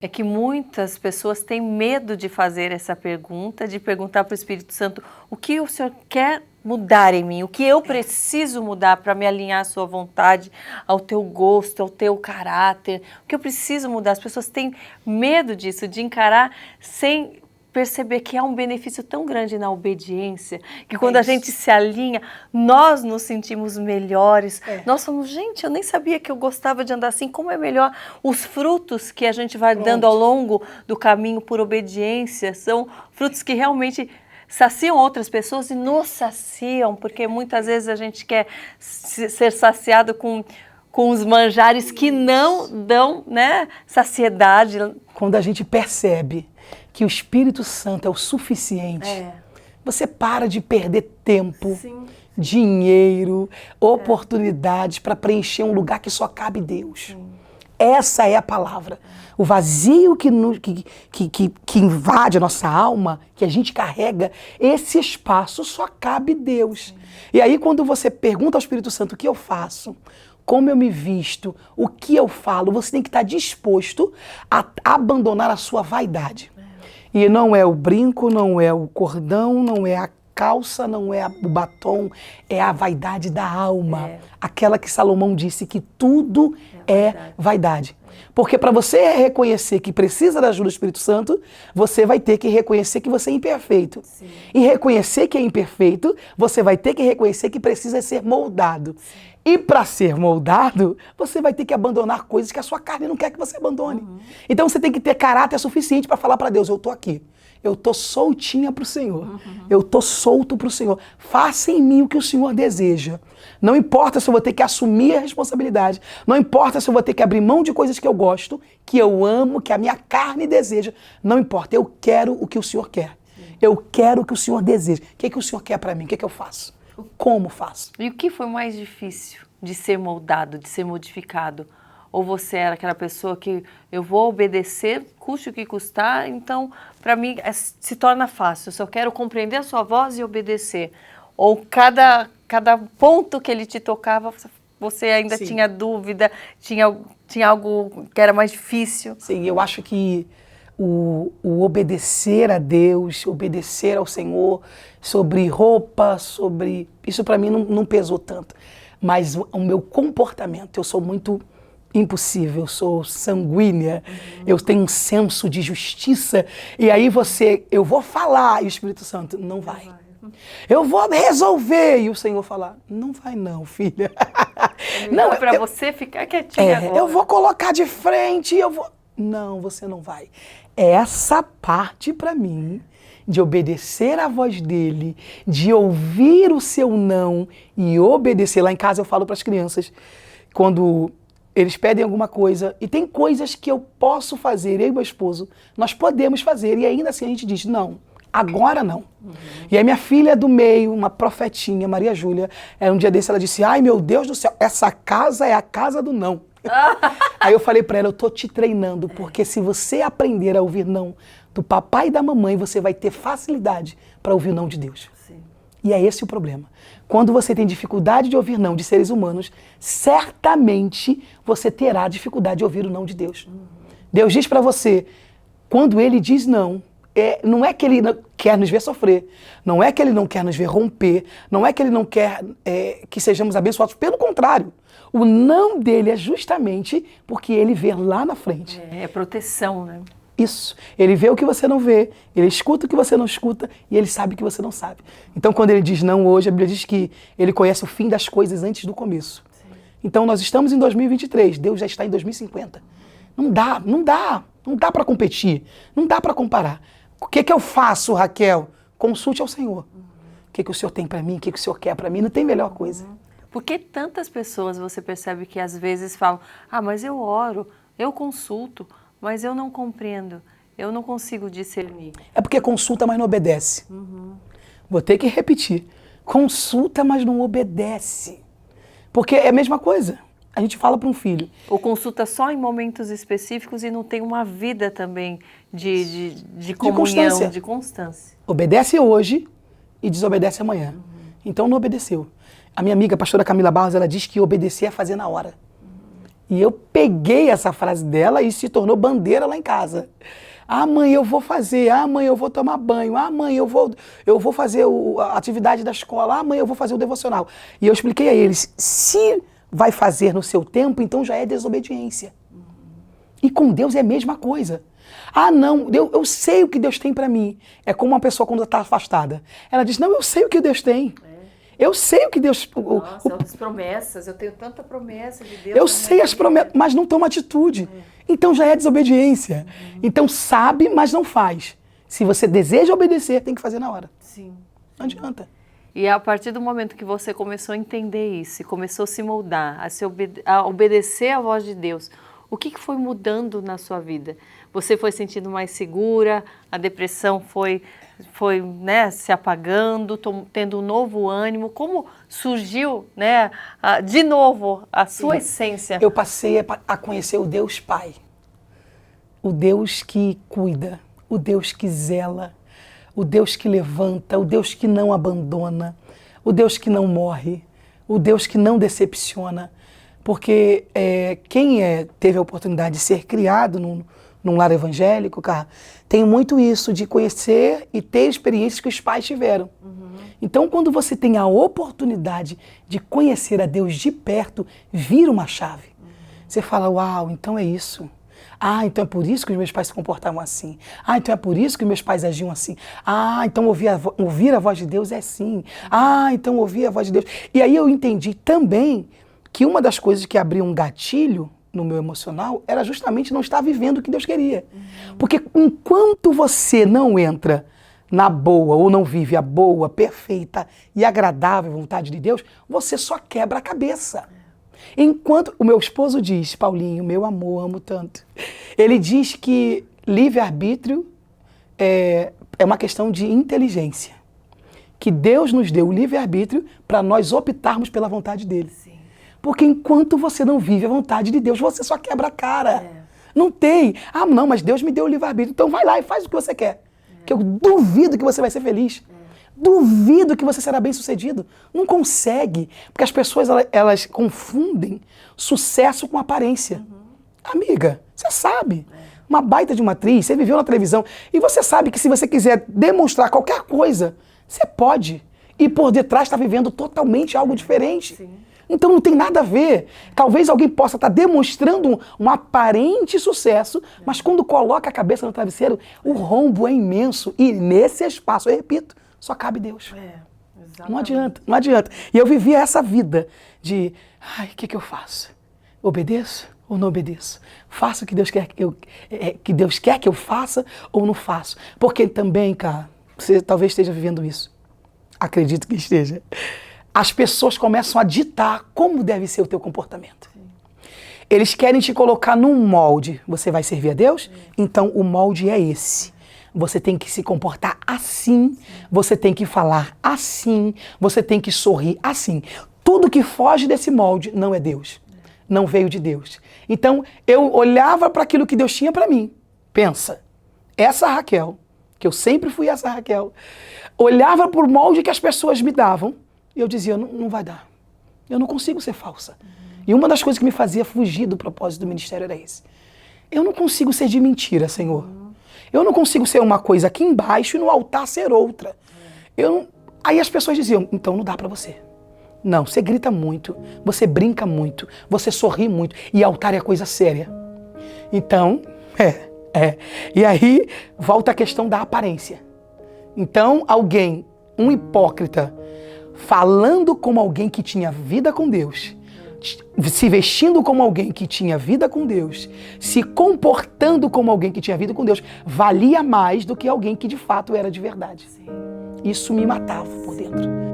É que muitas pessoas têm medo de fazer essa pergunta, de perguntar para o Espírito Santo o que o Senhor quer mudar em mim, o que eu preciso mudar para me alinhar à sua vontade, ao teu gosto, ao teu caráter, o que eu preciso mudar. As pessoas têm medo disso, de encarar sem perceber que há um benefício tão grande na obediência, que quando a gente se alinha, nós nos sentimos melhores. Nós somos, gente, eu nem sabia que eu gostava de andar assim, como é melhor. Os frutos que a gente vai dando ao longo do caminho por obediência são frutos que realmente saciam outras pessoas e nos saciam, porque muitas vezes a gente quer ser saciado com os manjares que não dão, né, saciedade. Quando a gente percebe que o Espírito Santo é o suficiente, você para de perder tempo, dinheiro, oportunidades para preencher um lugar que só cabe Deus. Essa é a palavra. O vazio que invade a nossa alma, que a gente carrega, esse espaço só cabe Deus. E aí quando você pergunta ao Espírito Santo o que eu faço, como eu me visto, o que eu falo, você tem que estar disposto a abandonar a sua vaidade. E não é o brinco, não é o cordão, não é a calça, não é o batom, é a vaidade da alma. Aquela que Salomão disse que tudo é vaidade. Porque para você reconhecer que precisa da ajuda do Espírito Santo, você vai ter que reconhecer que você é imperfeito. E reconhecer que é imperfeito, você vai ter que reconhecer que precisa ser moldado. E para ser moldado, você vai ter que abandonar coisas que a sua carne não quer que você abandone. Então você tem que ter caráter suficiente para falar para Deus, eu estou aqui. Eu estou soltinha para o Senhor. Eu estou solto para o Senhor. Faça em mim o que o Senhor deseja. Não importa se eu vou ter que assumir a responsabilidade. Não importa se eu vou ter que abrir mão de coisas que eu gosto, que eu amo, que a minha carne deseja. Não importa. Eu quero o que o Senhor quer. Eu quero o que o Senhor deseja. O que o Senhor quer para mim? O que eu faço? Como faço? E o que foi mais difícil de ser moldado, de ser modificado? Ou você era aquela pessoa que eu vou obedecer, custe o que custar, então para mim se torna fácil, eu só quero compreender a sua voz e obedecer. Ou cada ponto que ele te tocava, você ainda tinha dúvida, tinha algo que era mais difícil? Sim, eu acho que o obedecer a Deus, obedecer ao Senhor, sobre roupa, sobre... Isso para mim não pesou tanto. Mas o meu comportamento, eu sou muito impossível, eu sou sanguínea, eu tenho um senso de justiça. E aí eu vou falar, e o Espírito Santo, não vai. Eu vou resolver, e o Senhor falar, não vai não, filha. Não, para você ficar quietinha agora. Eu vou colocar de frente, eu vou... Não, você não vai. Essa parte para mim, de obedecer à voz dele, de ouvir o seu não e obedecer. Lá em casa eu falo para as crianças, quando eles pedem alguma coisa, e tem coisas que eu posso fazer, eu e meu esposo, nós podemos fazer, e ainda assim a gente diz, não, agora não. E aí minha filha do meio, uma profetinha, Maria Júlia, um dia desse ela disse, ai meu Deus do céu, essa casa é a casa do não. Aí eu falei pra ela, eu tô te treinando, porque se você aprender a ouvir não do papai e da mamãe, você vai ter facilidade para ouvir não de Deus. Sim. E é esse o problema. Quando você tem dificuldade de ouvir não de seres humanos, certamente você terá dificuldade de ouvir o não de Deus. Deus diz para você, quando ele diz não, não é que ele não quer nos ver sofrer, não é que ele não quer nos ver romper, não é que ele não quer que sejamos abençoados, pelo contrário. O não dele é justamente porque ele vê lá na frente. É proteção, né? Isso. Ele vê o que você não vê, ele escuta o que você não escuta e ele sabe o que você não sabe. Então, quando ele diz não hoje, a Bíblia diz que ele conhece o fim das coisas antes do começo. Sim. Então, nós estamos em 2023, Deus já está em 2050. Não dá para competir, não dá para comparar. O que eu faço, Raquel? Consulte ao Senhor. O que o Senhor tem para mim, o que o Senhor quer para mim, não tem melhor coisa. Por que tantas pessoas você percebe que às vezes falam, mas eu oro, eu consulto, mas eu não compreendo, eu não consigo discernir? É porque consulta, mas não obedece. Vou ter que repetir. Consulta, mas não obedece. Porque é a mesma coisa. A gente fala para um filho. Ou consulta só em momentos específicos e não tem uma vida também de comunhão, de constância. Obedece hoje e desobedece amanhã. Então não obedeceu. A minha amiga, a pastora Camila Barros, ela diz que obedecer é fazer na hora. E eu peguei essa frase dela e se tornou bandeira lá em casa. Ah, mãe, eu vou fazer. Ah, mãe, eu vou tomar banho. Ah, mãe, eu vou fazer a atividade da escola. Ah, mãe, eu vou fazer o devocional. E eu expliquei a eles, se vai fazer no seu tempo, então já é desobediência. E com Deus é a mesma coisa. Ah, não, eu sei o que Deus tem para mim. É como uma pessoa quando está afastada. Ela diz, não, eu sei o que Deus tem. Eu sei o que Deus... Nossa, as promessas, eu tenho tanta promessa de Deus. Eu sei as promessas, mas não toma atitude. Então já é desobediência. Então sabe, mas não faz. Se você deseja obedecer, tem que fazer na hora. Sim. Não adianta. E a partir do momento que você começou a entender isso, e começou a se moldar, a obedecer à voz de Deus, o que foi mudando na sua vida? Você foi sentindo mais segura, a depressão foi né, se apagando, tendo um novo ânimo. Como surgiu, né, de novo a sua essência? Eu passei a conhecer o Deus Pai, o Deus que cuida, o Deus que zela, o Deus que levanta, o Deus que não abandona, o Deus que não morre, o Deus que não decepciona. Porque quem teve a oportunidade de ser criado num lar evangélico, cara, tem muito isso de conhecer e ter experiências que os pais tiveram. Então, quando você tem a oportunidade de conhecer a Deus de perto, vira uma chave. Você fala, uau, então é isso. Ah, então é por isso que os meus pais se comportavam assim. Ah, então é por isso que meus pais agiam assim. Ah, então ouvir a voz de Deus é assim. Ah, então ouvir a voz de Deus. E aí eu entendi também que uma das coisas que abriu um gatilho no meu emocional era justamente não estar vivendo o que Deus queria. Porque enquanto você não entra na boa ou não vive a boa, perfeita e agradável vontade de Deus, você só quebra a cabeça. Enquanto o meu esposo diz, Paulinho, meu amor, amo tanto, ele diz que livre-arbítrio é uma questão de inteligência. Que Deus nos deu o livre-arbítrio para nós optarmos pela vontade dele. Sim. Porque enquanto você não vive a vontade de Deus, você só quebra a cara. Não tem. Ah, não, mas Deus me deu o livre-arbítrio. Então vai lá e faz o que você quer. Que eu duvido que você vai ser feliz. Duvido que você será bem-sucedido. Não consegue. Porque as pessoas, elas confundem sucesso com aparência. Amiga, você sabe. Uma baita de uma atriz, você viveu na televisão. E você sabe que se você quiser demonstrar qualquer coisa, você pode. E por detrás está vivendo totalmente algo diferente. Sim. Então não tem nada a ver. Talvez alguém possa estar demonstrando um aparente sucesso, mas quando coloca a cabeça no travesseiro, o rombo é imenso. E nesse espaço, eu repito, só cabe Deus. Não adianta, não adianta. E eu vivia essa vida de, ai, o que eu faço? Obedeço ou não obedeço? Faço o que Deus quer que eu faça ou não faço? Porque também, cara, você talvez esteja vivendo isso. Acredito que esteja. As pessoas começam a ditar como deve ser o teu comportamento. Eles querem te colocar num molde. Você vai servir a Deus? Então o molde é esse. Você tem que se comportar assim, você tem que falar assim, você tem que sorrir assim. Tudo que foge desse molde não é Deus. Não veio de Deus. Então eu olhava para aquilo que Deus tinha para mim. Pensa, essa Raquel, que eu sempre fui essa Raquel, olhava para o molde que as pessoas me davam, e eu dizia, não vai dar. Eu não consigo ser falsa. E uma das coisas que me fazia fugir do propósito do ministério era esse. Eu não consigo ser de mentira, Senhor. Eu não consigo ser uma coisa aqui embaixo e no altar ser outra. Aí as pessoas diziam, então não dá para você. Não, você grita muito, você brinca muito, você sorri muito. E altar é coisa séria. Então, E aí volta a questão da aparência. Então alguém, um hipócrita, falando como alguém que tinha vida com Deus, se vestindo como alguém que tinha vida com Deus, se comportando como alguém que tinha vida com Deus, valia mais do que alguém que de fato era de verdade. Isso me matava por dentro.